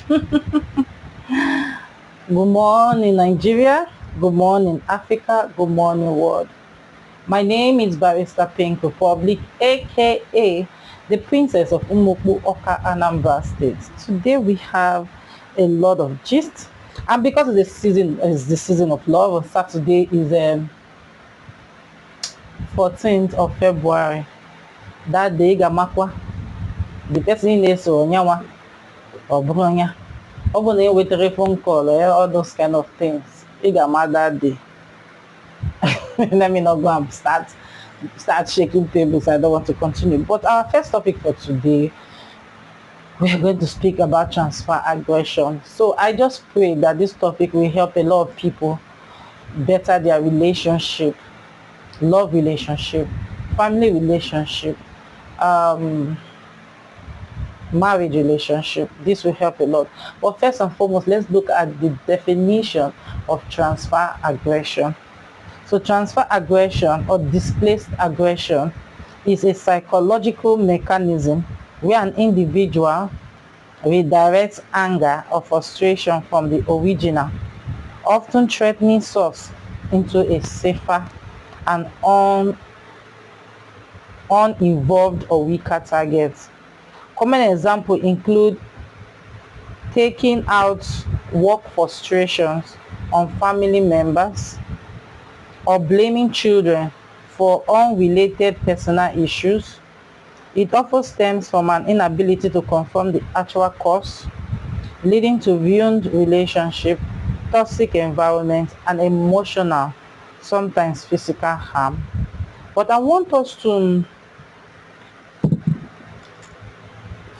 Good morning, Nigeria. Good morning, Africa. Good morning, world. My name is Barrister Pink Republic, aka the Princess of Umupu Oka Anambra State. Today we have a lot of gist, and because it's the season of love, on Saturday is 14th of February. That day, Gamakwa, the person is Onyawa or Bronya. Open with a phone call, all those kind of things. Igama that day. Let me not go and start shaking tables. I don't want to continue. But our first topic for today, we are going to speak about transfer aggression. So I just pray that this topic will help a lot of people better their relationship, love relationship, family relationship, marriage relationship. This will help a lot. But first and foremost, let's look at the definition of transfer aggression. So transfer aggression or displaced aggression is a psychological mechanism where an individual redirects anger or frustration from the original, often threatening source, into a safer and uninvolved or weaker target. Common examples include taking out work frustrations on family members or blaming children for unrelated personal issues. It often stems from an inability to confront the actual cause, leading to ruined relationship, toxic environment, and emotional, sometimes physical harm. But I want us to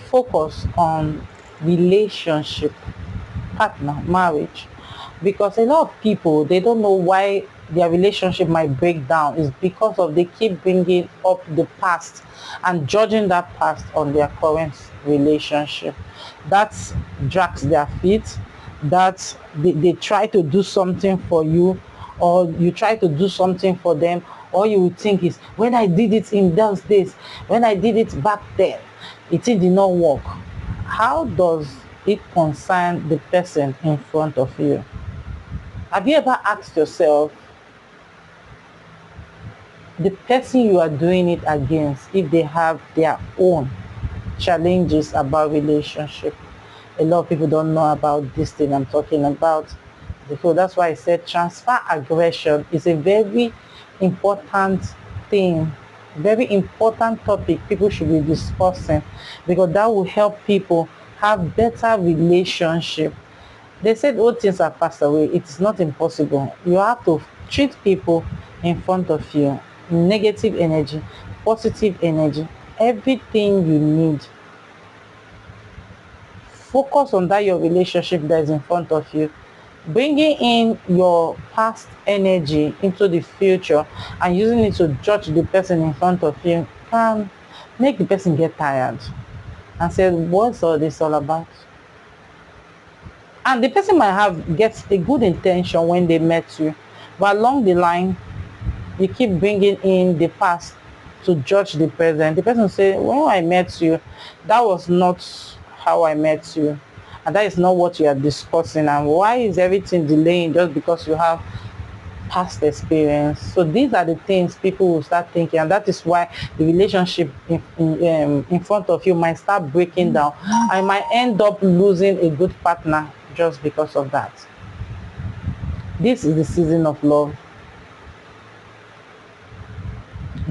focus on relationship, partner, marriage, because a lot of people, they don't know why their relationship might break down. Is because of they keep bringing up the past and judging that past on their current relationship. That drags their feet. That they try to do something for you, or you try to do something for them. All you would think is, when I did it in those days, when I did it back then, it did not work. How does it concern the person in front of you? Have you ever asked yourself, the person you are doing it against, if they have their own challenges about relationship? A lot of people don't know about this thing I'm talking about. So that's why I said transfer aggression is a very important thing, very important topic people should be discussing, because that will help people have better relationship. They said all things are passed away. It is not impossible. You have to treat people in front of you, negative energy, positive energy, everything you need. Focus on that your relationship that is in front of you. Bringing in your past energy into the future and using it to judge the person in front of you can make the person get tired and say, what's all this all about? And the person might have gets a good intention when they met you, but along the line, you keep bringing in the past to judge the present. The person say, when I met you, that was not how I met you, and that is not what you are discussing, and why is everything delaying just because you have past experience? So these are the things people will start thinking, and that is why the relationship in front of you might start breaking down. I might end up losing a good partner just because of that. This is the season of love.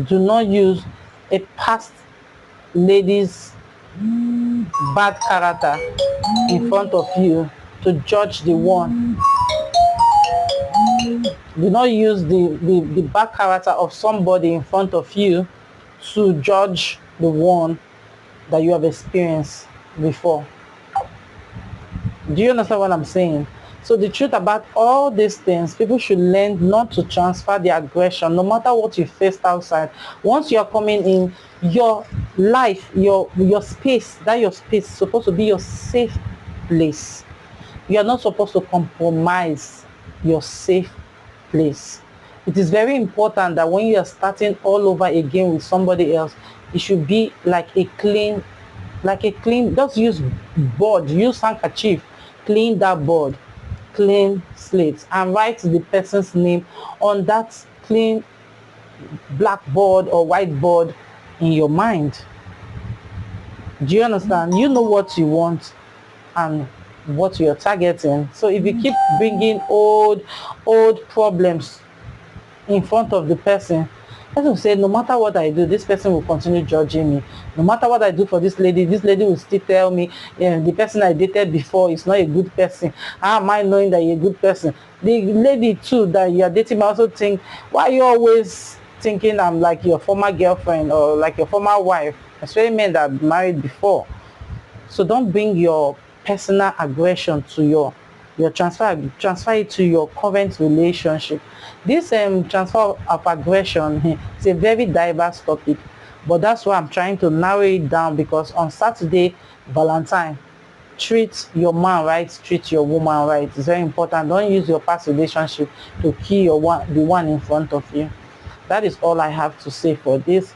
Do not use a past lady's bad character in front of you to judge the one. Do not use the bad character of somebody in front of you to judge the one that you have experienced before. Do you understand what I'm saying? So the truth about all these things, people should learn not to transfer the aggression, no matter what you faced outside. Once you're coming in, your life, your space, that your space is supposed to be your safe place. You are not supposed to compromise your safe place. It is very important that when you are starting all over again with somebody else, it should be like a clean like a clean, just use board, use handkerchief, clean that board, clean slate, and write the person's name on that clean blackboard or whiteboard in your mind. Do you understand? You know what you want and what you're targeting. So if you keep bringing old problems in front of the person, person will say, no matter what I do, this person will continue judging me. No matter what I do for this lady will still tell me, yeah, the person I dated before is not a good person. How am I knowing that you're a good person? The lady too that you are dating might also think, why are you always thinking I'm like your former girlfriend or like your former wife? Especially men that married before. So don't bring your personal aggression to your transfer it to your current relationship. This transfer of aggression is a very diverse topic, but that's why I'm trying to narrow it down, because on Saturday, Valentine, treat your man right, treat your woman right. It's very important. Don't use your past relationship to kill the one in front of you. That is all I have to say for this.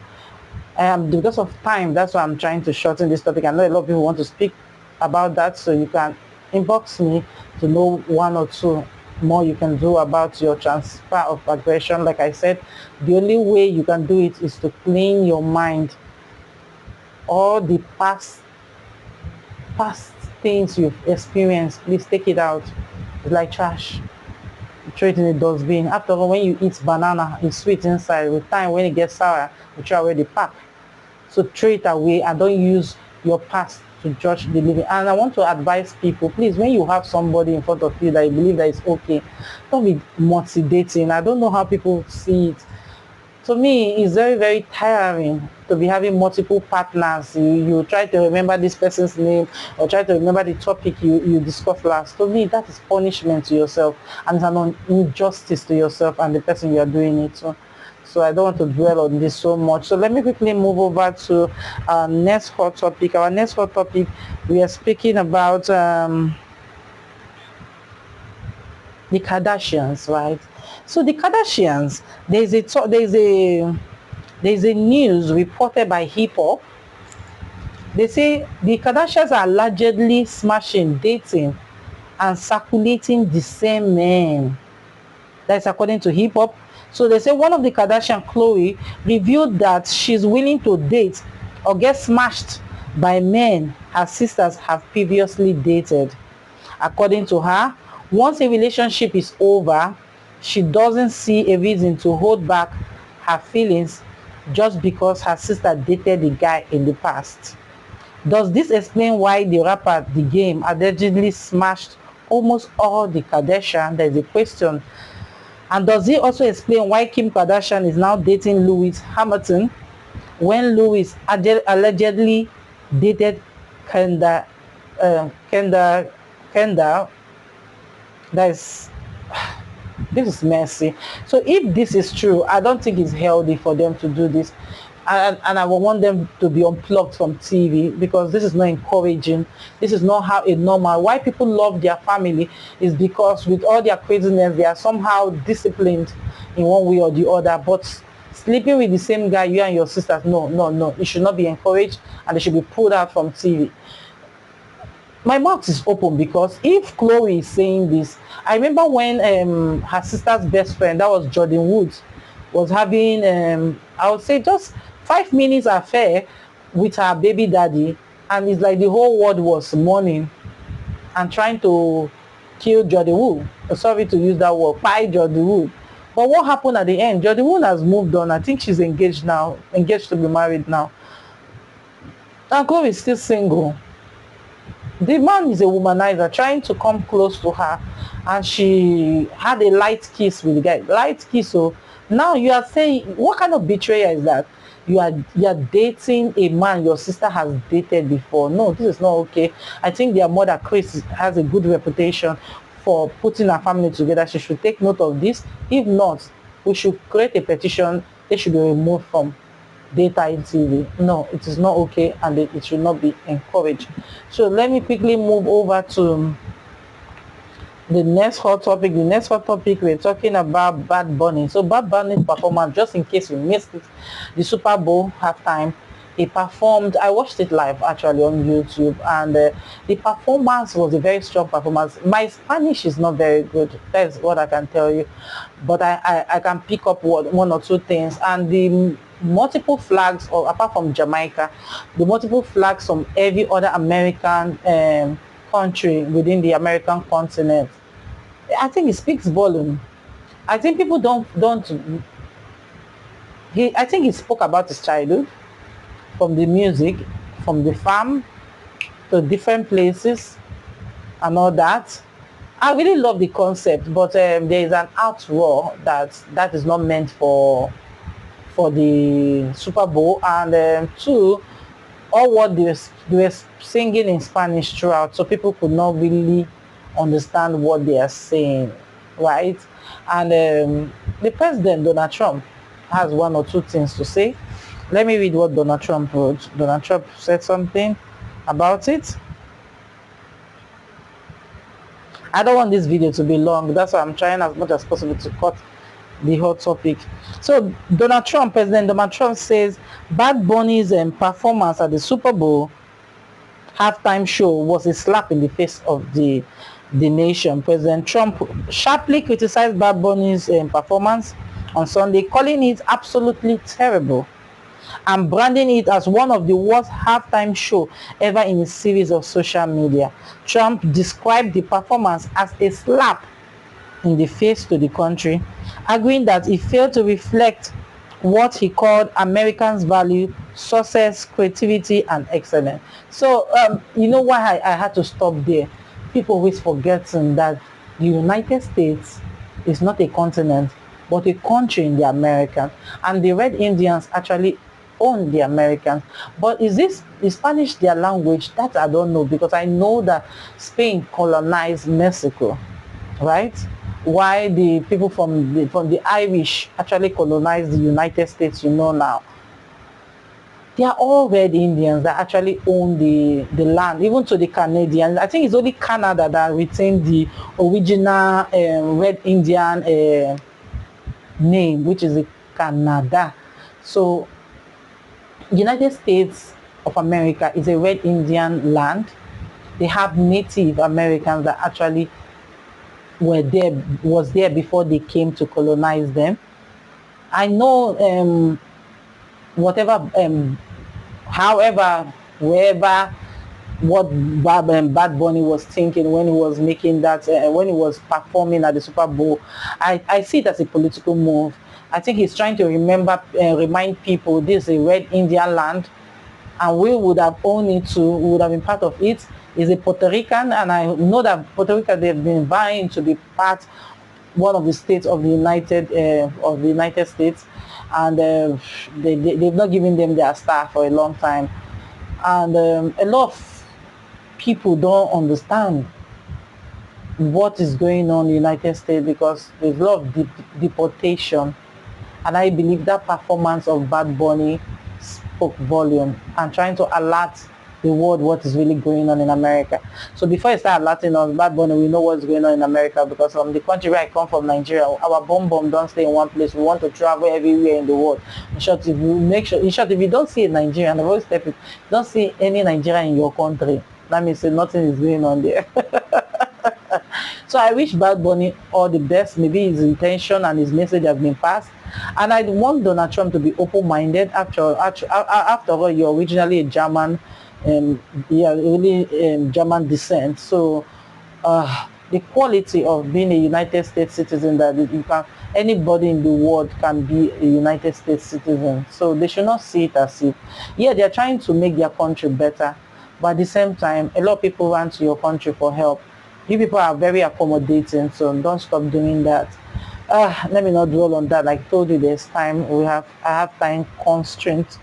Because of time, that's why I'm trying to shorten this topic. I know a lot of people want to speak about that, so you can inbox me to know one or two more you can do about your transfer of aggression. Like I said, the only way you can do it is to clean your mind. All the past things you've experienced, please take it out. It's like trash. Throw it in the dustbin. After all, when you eat banana, it's sweet inside. With time, when it gets sour, you throw away the pack. So throw it away and don't use your past to judge the living. And I want to advise people, please, when you have somebody in front of you that you believe that is okay, don't be motivating. I don't know how people see it. To me, it's very, very tiring to be having multiple partners. You try to remember this person's name or try to remember the topic you discussed last. To me, that is punishment to yourself, and it's an injustice to yourself and the person you are doing it to. So I don't want to dwell on this so much. So let me quickly move over to our next hot topic. Our next hot topic, we are speaking about the Kardashians, right? So the Kardashians, there's a news reported by Hip Hop. They say the Kardashians are allegedly smashing, dating, and circulating the same men. That's according to Hip Hop. So they say one of the Kardashian, Khloe, revealed that she's willing to date or get smashed by men her sisters have previously dated. According to her, once a relationship is over, she doesn't see a reason to hold back her feelings just because her sister dated the guy in the past. Does this explain why the rapper The Game allegedly smashed almost all the Kardashians? There is a question. And does it also explain why Kim Kardashian is now dating Lewis Hamilton when Lewis allegedly dated Kendall? This is messy. So if this is true, I don't think it's healthy for them to do this, and I would want them to be unplugged from TV, because this is not encouraging. This is not how it normal. Why people love their family is because with all their craziness, they are somehow disciplined in one way or the other. But sleeping with the same guy, you and your sisters, no, it should not be encouraged, and they should be pulled out from TV. My mouth is open, because if Khloe is saying this, I remember when her sister's best friend, that was Jordan Woods, was having I would say just 5 minutes affair with her baby daddy, and it's like the whole world was mourning and trying to kill Jordan Wood. Sorry to use that word, buy Jordan Wood. But what happened at the end? Jordan Wood has moved on. I think she's engaged now, engaged to be married now. And Khloe is still single. The man is a womanizer trying to come close to her, and she had a light kiss with the guy. Light kiss. So now you are saying, what kind of betrayal is that? You are dating a man your sister has dated before. No, this is not okay. I think their mother Chris has a good reputation for putting her family together. She should take note of this. If not, we should create a petition. They should be removed from daytime TV. No, it is not okay, and it should not be encouraged. So let me quickly move over to the next hot topic. The next hot topic, we're talking about Bad Bunny. So Bad Bunny's performance, just in case you missed it, the Super Bowl halftime, he performed. I watched it live actually on YouTube, and the performance was a very strong performance. My Spanish is not very good, that's what I can tell you, but I can pick up one or two things. And the multiple flags, or apart from Jamaica, the multiple flags from every other American country within the American continent, I think it speaks volume. I think people don't he I think he spoke about his childhood, from the music, from the farm to different places and all that. I really love the concept, but there is an outroar that is not meant for the Super Bowl. And two, all what they were singing in Spanish throughout, so people could not really understand what they are saying, right? And the president, Donald Trump, has one or two things to say. Let me read what Donald Trump wrote. Donald Trump said something about it. I don't want this video to be long. That's why I'm trying as much as possible to cut the hot topic. So President Donald Trump says Bad Bunny's performance at the Super Bowl halftime show was a slap in the face of the nation. President Trump sharply criticized Bad Bunny's performance on Sunday, calling it absolutely terrible and branding it as one of the worst halftime show ever in a series of social media. Trump described the performance as a slap in the face to the country, arguing that it failed to reflect what he called Americans' value, success, creativity, and excellence. So, you know why I had to stop there? People always forgetting that the United States is not a continent, but a country in the Americas, and the Red Indians actually own the Americans. But is Spanish their language? That I don't know, because I know that Spain colonized Mexico, right? Why the people from the Irish actually colonized the United States, now. They are all Red Indians that actually own the land, even to the Canadians. I think it's only Canada that retained the original Red Indian name, which is Canada. So United States of America is a Red Indian land. They have Native Americans that actually was there before they came to colonize them. I know however, wherever, what Bad Bunny was thinking when he was making that, when he was performing at the Super Bowl, I see it as a political move. I think he's trying to remind people this is a Red Indian land, and we would have owned it too. We would have been part of it. He's a Puerto Rican, and I know that Puerto Rico, they've been vying to be one of the states of the United States, and they've not given them their star for a long time. And a lot of people don't understand what is going on in the United States, because there's a lot of deportation. And I believe that performance of Bad Bunny spoke volume and trying to alert the world what is really going on in America. So before I start alerting us, Bad Bunny, we know what's going on in America, because from the country where I come from, Nigeria, our bomb don't stay in one place. We want to travel everywhere in the world. In short, if you don't see a Nigerian, I've always tell people, don't see any Nigerian in your country, that means nothing is going on there. So I wish Bad Bunny all the best. Maybe his intention and his message have been passed. And I want Donald Trump to be open-minded. After all, you're originally a German, German descent. So the quality of being a United States citizen, that anybody in the world can be a United States citizen. So they should not see it as if, they're trying to make their country better, but at the same time, a lot of people run to your country for help. You people are very accommodating, so don't stop doing that. Let me not dwell on that. Like I told you, there's time. I have time constraints,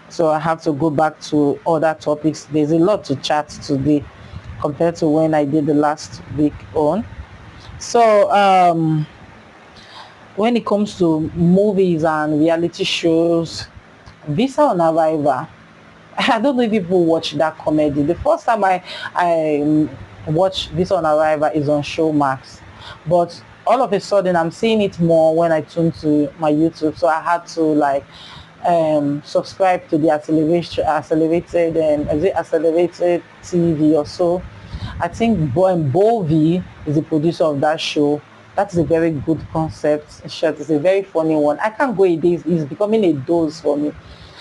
so I have to go back to other topics. There's a lot to chat today compared to when I did the last week on. So when it comes to movies and reality shows, Visa on Arrival, I don't know if people watch that comedy. The first time I watched Visa on Arrival is on Showmax, but all of a sudden I'm seeing it more when I tune to my YouTube, so I had to subscribe to the accelerated is it accelerated TV or so. I think Bovi is the producer of that show. That is a very good concept. It's a very funny one. I can't go a day. It's becoming a dose for me.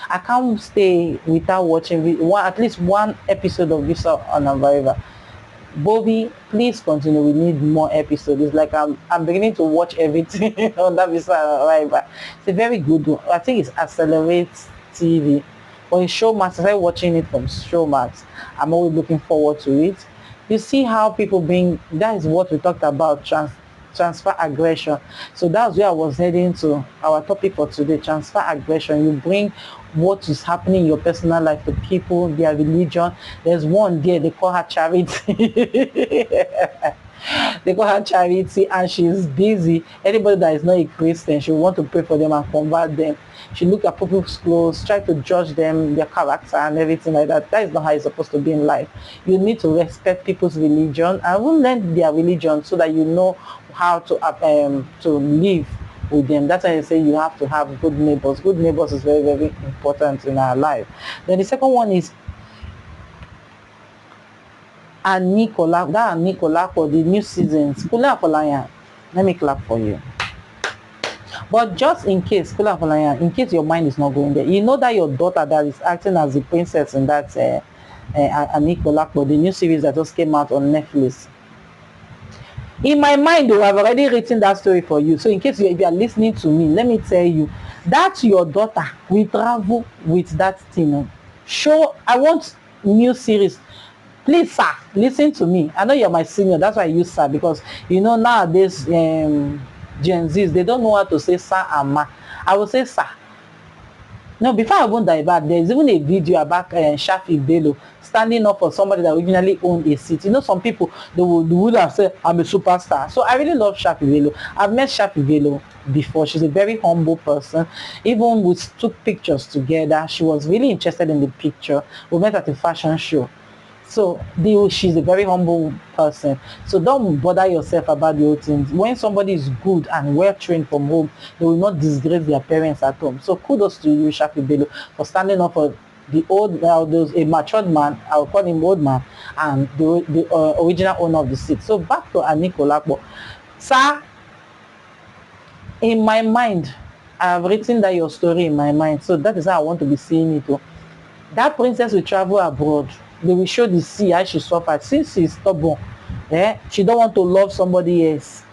I can't stay without watching at least one episode of Visa on Arrival. Bobby, please continue. We need more episodes. It's like I'm beginning to watch everything on that Visa Arrival. It's a very good one. I think it's Accelerate TV. Or it's Showmax. I started watching it from Showmax. I'm always looking forward to it. You see how people bring, that is what we talked about, transfer aggression. So that's where I was heading to our topic for today, transfer aggression. You bring what is happening in your personal life to people, their religion. There's one there, they call her Charity. They call her Charity, and she's busy. Anybody that is not a Christian, she will want to pray for them and convert them. She look at people's clothes, try to judge them, their character and everything like that. That is not how it's supposed to be in life. You need to respect people's religion and will learn their religion so that you know how to live with them. That's why I say you have to have good neighbors. Good neighbors is very, very important in our life. Then the second one is Anikolapo, the new seasons. Let me clap for you. But just in case, in case your mind is not going there, you know that your daughter that is acting as the princess in that Anikolapo, the new series that just came out on Netflix. In my mind, though, I've already written that story for you. So in case if you are listening to me, let me tell you, that your daughter will travel with that thing. I want new series. Please, sir, listen to me. I know you're my senior. That's why I use sir, because you know nowadays Gen Zs, they don't know how to say sir and ma. I will say sir. No, before I won't divert, there's even a video about Shafi Bello standing up for somebody that originally owned a seat. You know, some people, they would have said, I'm a superstar. So I really love Shafi Bello. I've met Shafi Bello before. She's a very humble person. Even we took pictures together. She was really interested in the picture. We met at a fashion show. So she's a very humble person. So don't bother yourself about the old things. When somebody is good and well trained from home, they will not disgrace their parents at home. So kudos to you, Shafi Bello, for standing up for the old, a matured man, I'll call him old man, and the original owner of the seat. So back to Anikolapo. Sir, in my mind, I have written that your story in my mind. So that is how I want to be seeing it. That princess will travel abroad. They will show the sea how she suffered. Since she's stubborn, she don't want to love somebody else.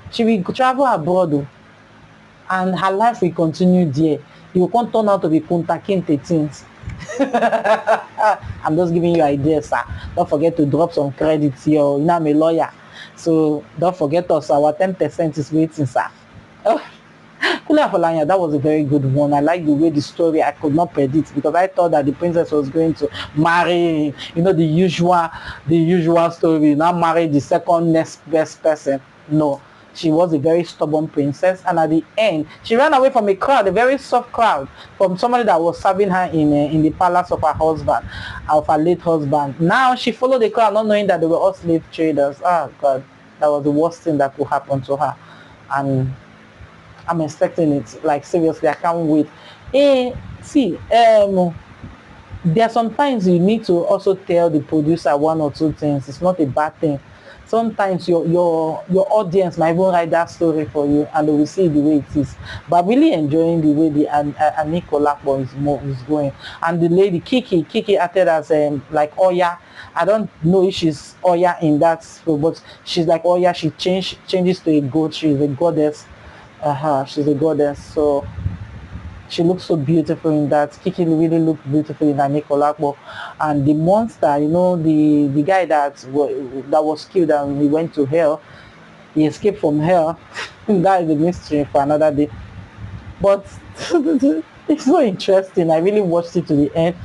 She will travel abroad, and her life will continue there. You can't turn out to be Kunta Kinte things. I'm just giving you ideas, sir. Don't forget to drop some credits here. You know, I'm a lawyer, so don't forget us. Our 10% is waiting, sir. That was a very good one. I like the way the story, I could not predict, because I thought that the princess was going to marry, you know, the usual story, not marry the second next best person. No, she was a very stubborn princess, and at the end she ran away from a crowd, a very soft crowd, from somebody that was serving her in the palace of her late husband. Now she followed the crowd, not knowing that they were all slave traders. Oh God, that was the worst thing that could happen to her, and I'm expecting it. Like, seriously, I can't wait. See, there are sometimes you need to also tell the producer one or two things. It's not a bad thing. Sometimes your audience might even write that story for you, and they will see the way it is. But I'm really enjoying the way the Anikolapo is going. And the lady Kiki acted as like Oya. I don't know if she's Oya in that show, but she's like Oya. She changes to a goat. She's a goddess. She's a goddess, so she looks so beautiful in that. Kiki really looked beautiful in Anikolapo. And the monster, you know, the guy that was killed and he went to hell, he escaped from hell. That is a mystery for another day. But it's so interesting. I really watched it to the end.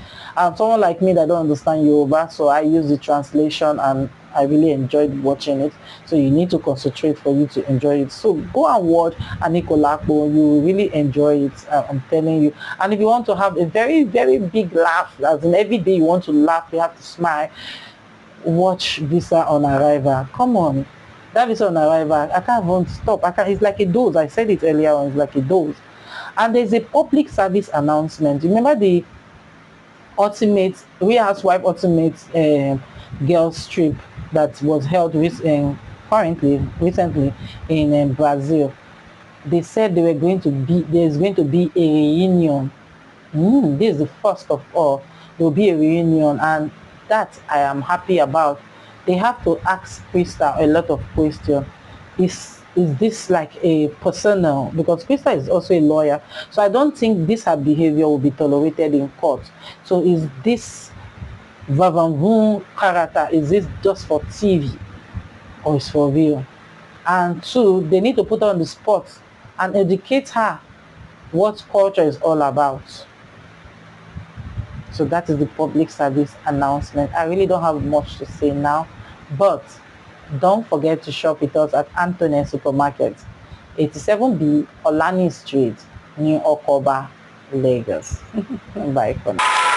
Someone like me that don't understand Yoruba, so I use the translation, and I really enjoyed watching it. So you need to concentrate for you to enjoy it. So go and watch Anikolapo. You will really enjoy it. I'm telling you. And if you want to have a very, very big laugh, as in every day you want to laugh, you have to smile, watch Visa on Arrival. Come on. That Visa on Arrival, I can't even stop. It's like a dose. I said it earlier on. It's like a dose. And there's a public service announcement. Remember the ultimate Real Housewife ultimate girls trip that was held recently in Brazil. They said there's going to be a reunion. This is the first of all. There will be a reunion, and that I am happy about. They have to ask Krista a lot of questions. Is this like a personal? Because Krista is also a lawyer, so I don't think this her behavior will be tolerated in court. So is this Vavavoom character, is this just for TV or is for real? And two, they need to put her on the spot and educate her what culture is all about. So that is the public service announcement. I really don't have much to say now, but don't forget to shop with us at Anthony Supermarket, 87B Olani Street, New Okoba, Lagos. Bye for now.